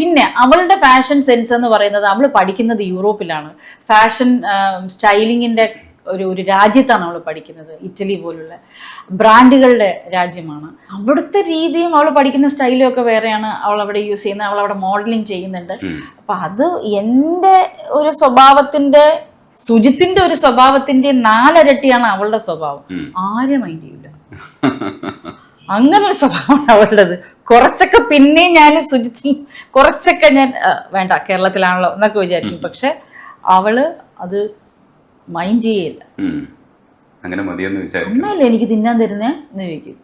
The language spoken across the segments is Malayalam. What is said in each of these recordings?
പിന്നെ അവളുടെ ഫാഷൻ സെൻസ് എന്ന് പറയുന്നത് അവൾ പഠിക്കുന്നത് യൂറോപ്പിലാണ്. ഫാഷൻ സ്റ്റൈലിങ്ങിന്റെ ഒരു രാജ്യത്താണ് അവൾ പഠിക്കുന്നത്. ഇറ്റലി പോലുള്ള ബ്രാൻഡുകളുടെ രാജ്യമാണ്. അവിടുത്തെ രീതിയും അവൾ പഠിക്കുന്ന സ്റ്റൈലും ഒക്കെ വേറെയാണ്. അവൾ അവിടെ യൂസ് ചെയ്യുന്നത്, അവൾ അവിടെ മോഡലിംഗ് ചെയ്യുന്നുണ്ട്. അപ്പൊ അത് എൻ്റെ ഒരു സ്വഭാവത്തിന്റെ, സുജിത്തിന്റെ ഒരു സ്വഭാവത്തിന്റെ 4 ഇരട്ടിയാണ് അവളുടെ സ്വഭാവം. ആരും മൈൻഡ് ചെയ്യില്ല. അങ്ങനെ ഒരു സ്വഭാവമാണ് അവളുടേത്. കുറച്ചൊക്കെ പിന്നെ ഞാൻ സുജിത്തിന് കുറച്ചൊക്കെ ഞാൻ വേണ്ട കേരളത്തിലാണല്ലോ എന്നൊക്കെ വിചാരിക്കും. പക്ഷെ അവള് അത് മൈൻഡ് ചെയ്യില്ല. അങ്ങനെ മതിയെന്ന് വിചാരിക്കും. ഒന്നല്ലേ എനിക്ക് തിന്നാൻ തരുന്നേ എന്ന് ചോദിക്കും.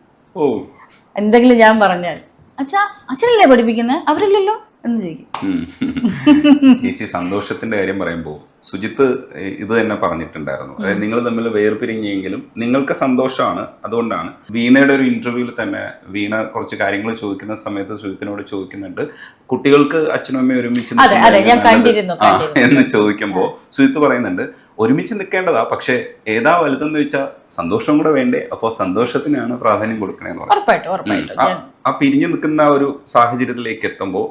എന്തെങ്കിലും ഞാൻ പറഞ്ഞാൽ അച്ഛനല്ലേ പഠിപ്പിക്കുന്നത്, അവരല്ലല്ലോ എന്ന് ചോദിക്കും. ചേച്ചി സന്തോഷത്തിന്റെ കാര്യം പറയുമ്പോൾ സുജിത്ത് ഇത് തന്നെ പറഞ്ഞിട്ടുണ്ടായിരുന്നു. അതായത് നിങ്ങൾ തമ്മിൽ വേർപിരിഞ്ഞെങ്കിലും നിങ്ങൾക്ക് സന്തോഷമാണ്. അതുകൊണ്ടാണ് വീണയുടെ ഒരു ഇന്റർവ്യൂവിൽ തന്നെ വീണ കുറച്ച് കാര്യങ്ങൾ ചോദിക്കുന്ന സമയത്ത് സുജിത്തിനോട് ചോദിക്കുന്നുണ്ട്, കുട്ടികൾക്ക് അച്ഛനും അമ്മയും ഒരുമിച്ച് എന്ന് ചോദിക്കുമ്പോൾ സുജിത്ത് പറയുന്നുണ്ട്, ഒരുമിച്ച് നിൽക്കേണ്ടതാ, പക്ഷെ ഏതാ വലുതെന്ന് വെച്ചാൽ സന്തോഷം കൂടെ വേണ്ടേ, അപ്പോൾ സന്തോഷത്തിനാണ് പ്രാധാന്യം കൊടുക്കണേന്ന് പറഞ്ഞു. ആ പിരിഞ്ഞു നിൽക്കുന്ന ഒരു സാഹചര്യത്തിലേക്ക് എത്തുമ്പോൾ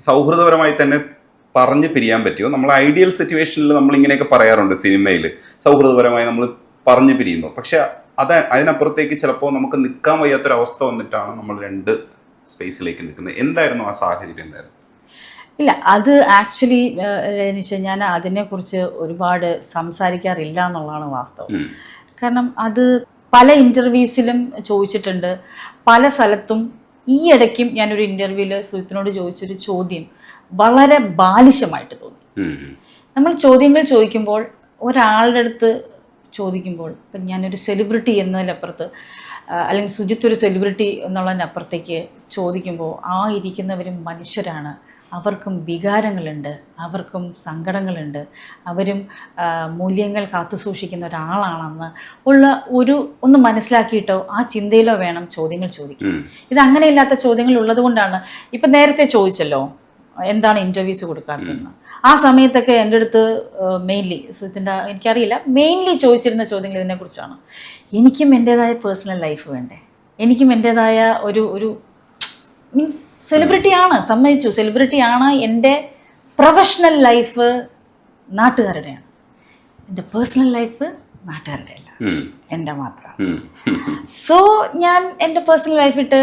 സൗഹൃദപരമായി തന്നെ പറഞ്ഞ് പിരിയാൻ പറ്റുമോ? നമ്മൾ ഐഡിയൽ സിറ്റുവേഷനിൽ നമ്മൾ ഇങ്ങനെയൊക്കെ പറയാറുണ്ട് സിനിമയിൽ, സൗഹൃദപരമായി നമ്മൾ പറഞ്ഞു പിരിയുന്നു. പക്ഷെ അതിനപ്പുറത്തേക്ക് ചിലപ്പോൾ നമുക്ക് നിൽക്കാൻ വയ്യാത്തൊരവസ്ഥ വന്നിട്ടാണ് നമ്മൾ 2 സ്പേസിലേക്ക് നിൽക്കുന്നത്. എന്തായിരുന്നു ആ സാഹചര്യം? എന്തായിരുന്നു? ഇല്ല, അത് ആക്ച്വലി ഞാൻ അതിനെക്കുറിച്ച് ഒരുപാട് സംസാരിക്കാറില്ല എന്നുള്ളതാണ് വാസ്തവം. കാരണം അത് പല ഇൻ്റർവ്യൂസിലും ചോദിച്ചിട്ടുണ്ട്, പല സ്ഥലത്തും. ഈ ഇടയ്ക്കും ഞാനൊരു ഇൻ്റർവ്യൂവിൽ സുജിത്തിനോട് ചോദിച്ചൊരു ചോദ്യം വളരെ ബാലിശമായിട്ട് തോന്നി. നമ്മൾ ചോദ്യങ്ങൾ ചോദിക്കുമ്പോൾ ഒരാളുടെ അടുത്ത് ചോദിക്കുമ്പോൾ, ഇപ്പം ഞാനൊരു സെലിബ്രിറ്റി എന്നതിലപ്പുറത്ത് അല്ലെങ്കിൽ സുജിത്ത് ഒരു സെലിബ്രിറ്റി എന്നുള്ളതിനപ്പുറത്തേക്ക് ചോദിക്കുമ്പോൾ ആ ഇരിക്കുന്നവരും മനുഷ്യരാണ്, അവർക്കും വികാരങ്ങളുണ്ട്, അവർക്കും സങ്കടങ്ങളുണ്ട്, അവരും മൂല്യങ്ങൾ കാത്തുസൂക്ഷിക്കുന്ന ഒരാളാണെന്ന് ഒന്ന് മനസ്സിലാക്കിയിട്ടോ ആ ചിന്തയിലോ വേണം ചോദ്യങ്ങൾ ചോദിക്കാൻ. ഇത് അങ്ങനെയില്ലാത്ത ചോദ്യങ്ങൾ ഉള്ളത് കൊണ്ടാണ്. ഇപ്പം നേരത്തെ ചോദിച്ചല്ലോ എന്താണ് ഇൻ്റർവ്യൂസ് കൊടുക്കാത്തതെന്ന്. ആ സമയത്തൊക്കെ എൻ്റെ അടുത്ത് മെയിൻലി സുജിത്തിൻ്റെ, എനിക്കറിയില്ല, മെയിൻലി ചോദിച്ചിരുന്ന ചോദ്യങ്ങൾ ഇതിനെക്കുറിച്ചാണ്. എനിക്കും എൻ്റേതായ പേഴ്സണൽ ലൈഫ് വേണ്ടേ, എനിക്കും എൻ്റേതായ ഒരു മീൻസ് സെലിബ്രിറ്റിയാണ്, സമ്മതിച്ചു, സെലിബ്രിറ്റിയാണ്. എൻ്റെ പ്രൊഫഷണൽ ലൈഫ് നാട്ടുകാരുടെയാണ്, എൻ്റെ പേഴ്സണൽ ലൈഫ് നാട്ടുകാരുടെ അല്ല, എൻ്റെ മാത്രമാണ്. സോ ഞാൻ എൻ്റെ പേഴ്സണൽ ലൈഫിട്ട്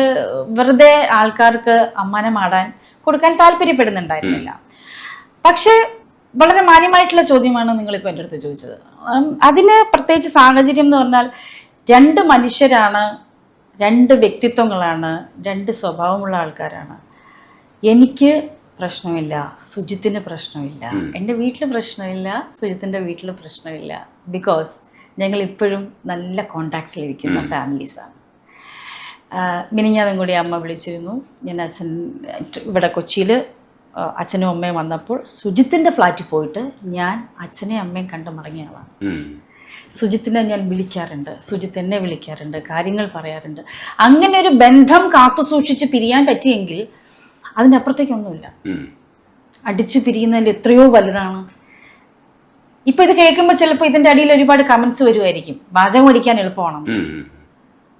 വെറുതെ ആൾക്കാർക്ക് അമ്മാനമാടാൻ കൊടുക്കാൻ താല്പര്യപ്പെടുന്നുണ്ടായിരുന്നില്ല. പക്ഷെ വളരെ മാന്യമായിട്ടുള്ള ചോദ്യമാണ് നിങ്ങളിപ്പോൾ എൻ്റെ അടുത്ത് ചോദിച്ചത്. അതിന് പ്രത്യേകിച്ച് സാഹചര്യം എന്ന് പറഞ്ഞാൽ 2 മനുഷ്യരാണ്, 2 വ്യക്തിത്വങ്ങളാണ്, 2 സ്വഭാവമുള്ള ആൾക്കാരാണ്. എനിക്ക് പ്രശ്നമില്ല, സുജിത്തിന് പ്രശ്നമില്ല, എൻ്റെ വീട്ടിൽ പ്രശ്നമില്ല, സുജിത്തിൻ്റെ വീട്ടിൽ പ്രശ്നമില്ല. ബിക്കോസ് ഞങ്ങൾ ഇപ്പോഴും നല്ല കോണ്ടാക്ട്സിലിരിക്കുന്ന ഫാമിലീസാണ്. മിനിഞ്ഞാന്നും കൂടി അമ്മ വിളിച്ചിരുന്നു. ഞാൻ ഇവിടെ കൊച്ചിയിൽ അച്ഛനും അമ്മയും വന്നപ്പോൾ സുജിത്തിൻ്റെ ഫ്ലാറ്റിൽ പോയിട്ട് ഞാൻ അച്ഛനെയും അമ്മയും കണ്ട് മടങ്ങിയ ആളാണ്. സുജിത്തിനെ ഞാൻ വിളിക്കാറുണ്ട്, സുജിത്ത് എന്നെ വിളിക്കാറുണ്ട്, കാര്യങ്ങൾ പറയാറുണ്ട്. അങ്ങനെ ഒരു ബന്ധം കാത്തു സൂക്ഷിച്ച് പിരിയാൻ പറ്റിയെങ്കിൽ അതിനപ്പുറത്തേക്കൊന്നുമില്ല. അടിച്ചു പിരിയുന്നതിൽ എത്രയോ വലുതാണ്. ഇപ്പൊ ഇത് കേൾക്കുമ്പോൾ ചിലപ്പോൾ ഇതിന്റെ അടിയിൽ ഒരുപാട് കമന്റ്സ് വരുമായിരിക്കും, പാചകം അടിക്കാൻ എളുപ്പമാണ്,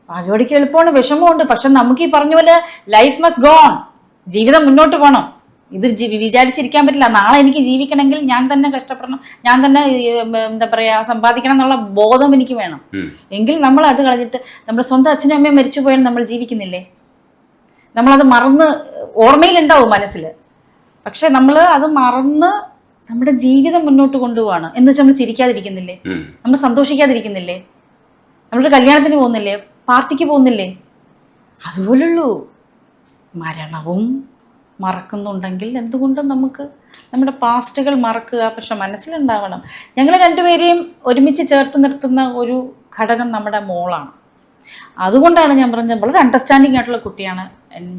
പാചകം അടിക്കാൻ എളുപ്പമാണ്, വിഷമമുണ്ട്. പക്ഷെ നമുക്ക് ഈ പറഞ്ഞ പോലെ ലൈഫ് മസ്റ്റ് ഗോ ഓൺ, ജീവിതം മുന്നോട്ട് പോകണം. ഇത് വിചാരിച്ചിരിക്കാൻ പറ്റില്ല. നാളെ എനിക്ക് ജീവിക്കണമെങ്കിൽ ഞാൻ തന്നെ കഷ്ടപ്പെടണം, ഞാൻ തന്നെ എന്താ പറയാ സമ്പാദിക്കണം എന്നുള്ള ബോധം എനിക്ക് വേണം. എങ്കിൽ നമ്മൾ അത് കളഞ്ഞിട്ട് നമ്മുടെ സ്വന്തം അച്ഛനും അമ്മയും മരിച്ചു പോയാൽ നമ്മൾ ജീവിക്കുന്നില്ലേ? നമ്മളത് മറന്ന്, ഓർമ്മയിലുണ്ടാവും മനസ്സിൽ, പക്ഷെ നമ്മൾ അത് മറന്ന് നമ്മുടെ ജീവിതം മുന്നോട്ട് കൊണ്ടുപോവാണ്. എന്ന് വെച്ചാൽ നമ്മൾ ചിരിക്കാതിരിക്കുന്നില്ലേ, നമ്മൾ സന്തോഷിക്കാതിരിക്കുന്നില്ലേ, നമ്മളൊരു കല്യാണത്തിന് പോകുന്നില്ലേ, പാർട്ടിക്ക് പോകുന്നില്ലേ? അതുപോലുള്ളൂ. മരണവും മറക്കുന്നുണ്ടെങ്കിൽ എന്തുകൊണ്ടും നമുക്ക് നമ്മുടെ പാസ്റ്റുകൾ മറക്കുക. പക്ഷെ മനസ്സിലുണ്ടാവണം, ഞങ്ങൾ 2 പേരെയും ഒരുമിച്ച് ചേർത്ത് നിർത്തുന്ന ഒരു ഘടകം നമ്മുടെ മോളാണ്. അതുകൊണ്ടാണ് ഞാൻ പറഞ്ഞത്, വളരെ അണ്ടർസ്റ്റാൻഡിങ് ആയിട്ടുള്ള കുട്ടിയാണ്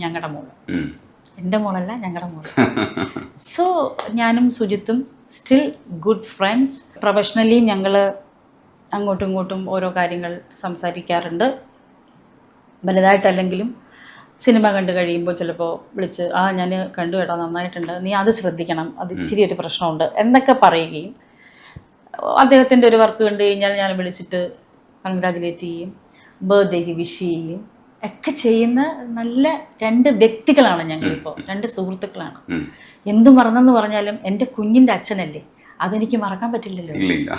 ഞങ്ങളുടെ മോള്. എൻ്റെ മോളല്ല, ഞങ്ങളുടെ മോള്. സോ ഞാനും സുജിത്തും സ്റ്റിൽ ഗുഡ് ഫ്രണ്ട്സ്. പ്രൊഫഷണലി ഞങ്ങൾ അങ്ങോട്ടും ഇങ്ങോട്ടും ഓരോ കാര്യങ്ങൾ സംസാരിക്കാറുണ്ട്. വലുതായിട്ടല്ലെങ്കിലും സിനിമ കണ്ടു കഴിയുമ്പോൾ ചിലപ്പോൾ വിളിച്ച് ഞാൻ കണ്ടു കേട്ടോ, നന്നായിട്ടുണ്ട്, നീ അത് ശ്രദ്ധിക്കണം, അത് ഇച്ചിരി ഒരു പ്രശ്നമുണ്ട് എന്നൊക്കെ പറയുകയും, അദ്ദേഹത്തിൻ്റെ ഒരു വർക്ക് കണ്ടു കഴിഞ്ഞാൽ ഞാൻ വിളിച്ചിട്ട് കൺഗ്രാജുലേറ്റ് ചെയ്യും, ബർത്ത്ഡേക്ക് വിഷ് ചെയ്യും. ഒക്കെ ചെയ്യുന്ന നല്ല 2 വ്യക്തികളാണ് ഞങ്ങളിപ്പോൾ, 2 സുഹൃത്തുക്കളാണ്. എന്ത് മറന്നെന്ന് പറഞ്ഞാലും എൻ്റെ കുഞ്ഞിൻ്റെ അച്ഛനല്ലേ, അതെനിക്ക് മറക്കാൻ പറ്റില്ലല്ലോ. ഇല്ല.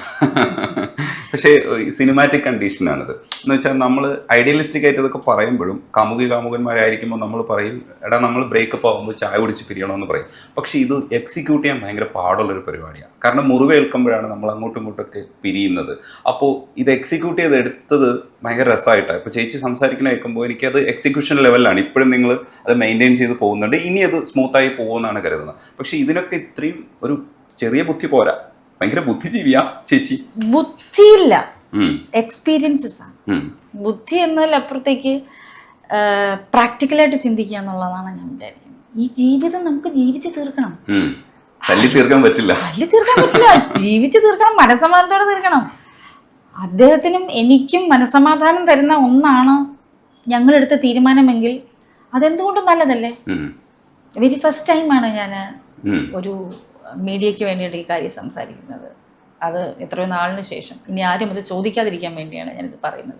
പക്ഷേ സിനിമാറ്റിക് കണ്ടീഷനാണിത് എന്ന് വെച്ചാൽ നമ്മൾ ഐഡിയലിസ്റ്റിക് ആയിട്ട് ഇതൊക്കെ പറയുമ്പോഴും കാമുകന്മാരായിരിക്കുമ്പോൾ നമ്മൾ പറയും എടാ നമ്മൾ ബ്രേക്കപ്പ് ആകുമ്പോൾ ചായ കുടിച്ച് പിരിയണമെന്ന് പറയും. പക്ഷേ ഇത് എക്സിക്യൂട്ട് ചെയ്യാൻ ഭയങ്കര പാടുള്ളൊരു പരിപാടിയാണ്. കാരണം മുറിവേൽക്കുമ്പോഴാണ് നമ്മൾ അങ്ങോട്ടും ഇങ്ങോട്ടൊക്കെ പിരിയുന്നത്. അപ്പോൾ ഇത് എക്സിക്യൂട്ട് ചെയ്തെടുത്തത് ഭയങ്കര രസമായിട്ടാണ്. ഇപ്പോൾ ചേച്ചി സംസാരിക്കുന്ന കേൾക്കുമ്പോൾ എനിക്കത് എക്സിക്യൂഷൻ ലെവലിലാണ്. ഇപ്പോഴും നിങ്ങൾ അത് മെയിൻറ്റെയിൻ ചെയ്ത് പോകുന്നുണ്ട്, ഇനി അത് സ്മൂത്തായി പോകുമെന്നാണ് കരുതുന്നത്. പക്ഷേ ഇതിനൊക്കെ ഇത്രയും ഒരു ചെറിയ ബുദ്ധി പോരാ, ഭയങ്കര ബുദ്ധിജീവിയാ ചേച്ചി. ബുദ്ധിയില്ല, എക്സ്പീരിയൻസസ് ആണ് ബുദ്ധി എന്നതിലപ്പുറത്തേക്ക്. പ്രാക്ടിക്കലായിട്ട് ചിന്തിക്കുക എന്നുള്ളതാണ് ഞാൻ വിചാരിക്കുന്നത്. ഈ ജീവിതം നമുക്ക് ജീവിച്ച് തീർക്കണം, തല്ലി തീർക്കാൻ പറ്റില്ല, ജീവിച്ച് തീർക്കണം, മനസ്സമാധാനത്തോടെ തീർക്കണം. അദ്ദേഹത്തിനും എനിക്കും മനസ്സമാധാനം തരുന്ന ഒന്നാണ് ഞങ്ങളെടുത്ത തീരുമാനമെങ്കിൽ അതെന്തുകൊണ്ടും നല്ലതല്ലേ. വെരി ഫസ്റ്റ് ടൈമാണ് ഞാൻ ഒരു മീഡിയയ്ക്ക് വേണ്ടിയിട്ട് ഈ കാര്യം സംസാരിക്കുന്നത്. അത് എത്രയോ നാളിന് ശേഷം. ഇനി ആരും അത് ചോദിക്കാതിരിക്കാൻ വേണ്ടിയാണ് ഞാനിത് പറയുന്നത്.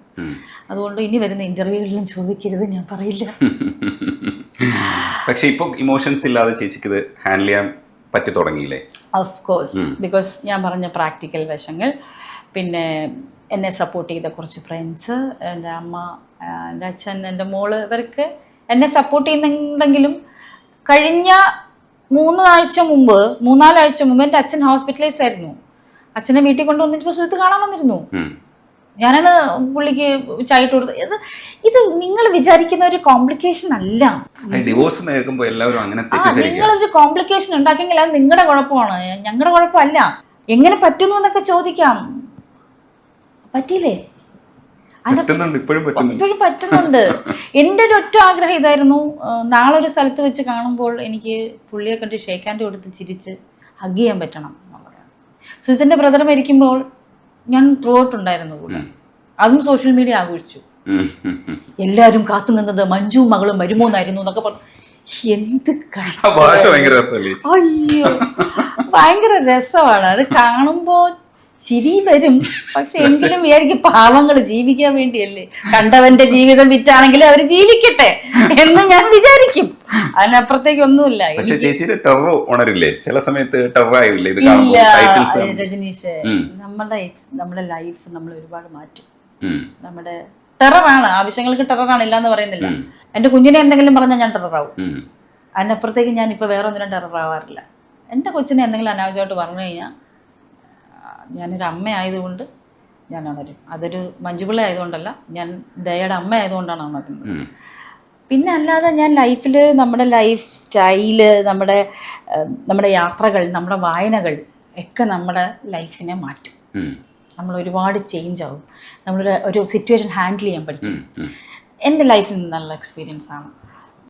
അതുകൊണ്ട് ഇനി വരുന്ന ഇന്റർവ്യൂകളിലും ചോദിക്കരുത്, ഞാൻ പറയില്ല. പക്ഷെ ഇപ്പൊ ഇമോഷൻസ് ഇല്ലാതെ ചേച്ചിക്ക് ഇത് ഹാൻഡിൽ ചെയ്യാൻ പറ്റി തുടങ്ങിയില്ലേ? ഓഫ് കോഴ്സ്, ബിക്കോസ് ഞാൻ പറഞ്ഞ പ്രാക്ടിക്കൽ വശങ്ങൾ, പിന്നെ എന്നെ സപ്പോർട്ട് ചെയ്ത കുറച്ച് ഫ്രണ്ട്സ്, എൻ്റെ അമ്മ, എൻ്റെ അച്ഛൻ, എൻ്റെ മോള്, ഇവർക്ക് എന്നെ സപ്പോർട്ട് ചെയ്യുന്നുണ്ടെങ്കിലും കഴിഞ്ഞ 3-4 ആഴ്ച മുമ്പ് എൻ്റെ അച്ഛൻ ഹോസ്പിറ്റലൈസ് ആയിരുന്നു. അച്ഛനെ വീട്ടിൽ കൊണ്ടുവന്നിട്ട് സുഹൃത്ത് കാണാൻ വന്നിരുന്നു. ഞാനാണ് പുള്ളിക്ക് ചായട്ട് കൊടുത്തത്. ഇത് നിങ്ങൾ വിചാരിക്കുന്ന ഒരു കോംപ്ലിക്കേഷൻ അല്ല. ഡിവോഴ്സ് കേൾക്കുമ്പോൾ എല്ലാവരും അങ്ങനെ നിങ്ങളൊരു കോംപ്ലിക്കേഷൻ ഉണ്ടാക്കിയെങ്കിൽ അത് നിങ്ങളുടെ കുഴപ്പമാണ്, ഞങ്ങളുടെ കുഴപ്പമല്ല. എങ്ങനെ പറ്റുന്നു എന്നൊക്കെ ചോദിക്കാം. പറ്റിയില്ലേ? ഇപ്പോഴും പറ്റുന്നുണ്ട്. എൻ്റെ ഒരു ഒറ്റ ആഗ്രഹം ഇതായിരുന്നു, നാളെ ഒരു സ്ഥലത്ത് വെച്ച് കാണുമ്പോൾ എനിക്ക് പുള്ളിയെ കണ്ട് ഷേക്ക് ഹാൻഡ് കൊടുത്ത് ചിരിച്ച് ഹഗ് ചെയ്യാൻ പറ്റണം എന്നുള്ളതാണ്. സുജിത്തിൻ്റെ ബ്രദർ മരിക്കുമ്പോൾ ഞാൻ ത്രൂ ഔട്ട് ഉണ്ടായിരുന്നു കൂടെ. അതും സോഷ്യൽ മീഡിയ ആഘോഷിച്ചു. എല്ലാവരും കാത്തു നിന്നത് മഞ്ജു മകളും വരുമോന്നായിരുന്നു എന്നൊക്കെ പറഞ്ഞു. എന്ത് അയ്യോ, ഭയങ്കര രസമാണ് അത് കാണുമ്പോൾ. ചിരി വരും, പക്ഷെ എങ്കിലും വിചാരിക്കും പാവങ്ങൾ ജീവിക്കാൻ വേണ്ടിയല്ലേ, കണ്ടവന്റെ ജീവിതം വിറ്റാണെങ്കിലും അവർ ജീവിക്കട്ടെ എന്ന് ഞാൻ വിചാരിക്കും. അതിനപ്പുറത്തേക്ക് ഒന്നുമില്ല. ഇല്ല രജനീഷ്, നമ്മുടെ ലൈഫ് നമ്മൾ ഒരുപാട് മാറ്റും. നമ്മുടെ ടെററാണ്, ആവശ്യങ്ങൾക്ക് ടെററാണ്, ഇല്ലാന്ന് പറയുന്നില്ല. എന്റെ കുഞ്ഞിനെ എന്തെങ്കിലും പറഞ്ഞാൽ ഞാൻ ടെററാവും. അതിനപ്പുറത്തേക്ക് ഞാൻ ഇപ്പൊ വേറെ ഒന്നിനും ടെററാവാറില്ല. എന്റെ കൊച്ചിനെ എന്തെങ്കിലും അനാവശ്യമായിട്ട് പറഞ്ഞു കഴിഞ്ഞാൽ ഞാനൊരു അമ്മ ആയതുകൊണ്ട് ഞാൻ ഉണരും. അതൊരു മഞ്ജുപിള്ള ആയതുകൊണ്ടല്ല, ഞാൻ ദയയുടെ അമ്മ ആയതുകൊണ്ടാണ് ഉണരുന്നത്. പിന്നെ അല്ലാതെ ഞാൻ ലൈഫിൽ നമ്മുടെ ലൈഫ് സ്റ്റൈല്, നമ്മുടെ യാത്രകൾ, നമ്മുടെ വായനകൾ ഒക്കെ നമ്മുടെ ലൈഫിനെ മാറ്റും. നമ്മൾ ഒരുപാട് ചേഞ്ച് ആവും. നമ്മളൊരു സിറ്റുവേഷൻ ഹാൻഡിൽ ചെയ്യാൻ പഠിച്ചു. എൻ്റെ ലൈഫിൽ നിന്നുള്ള എക്സ്പീരിയൻസ് ആണ്.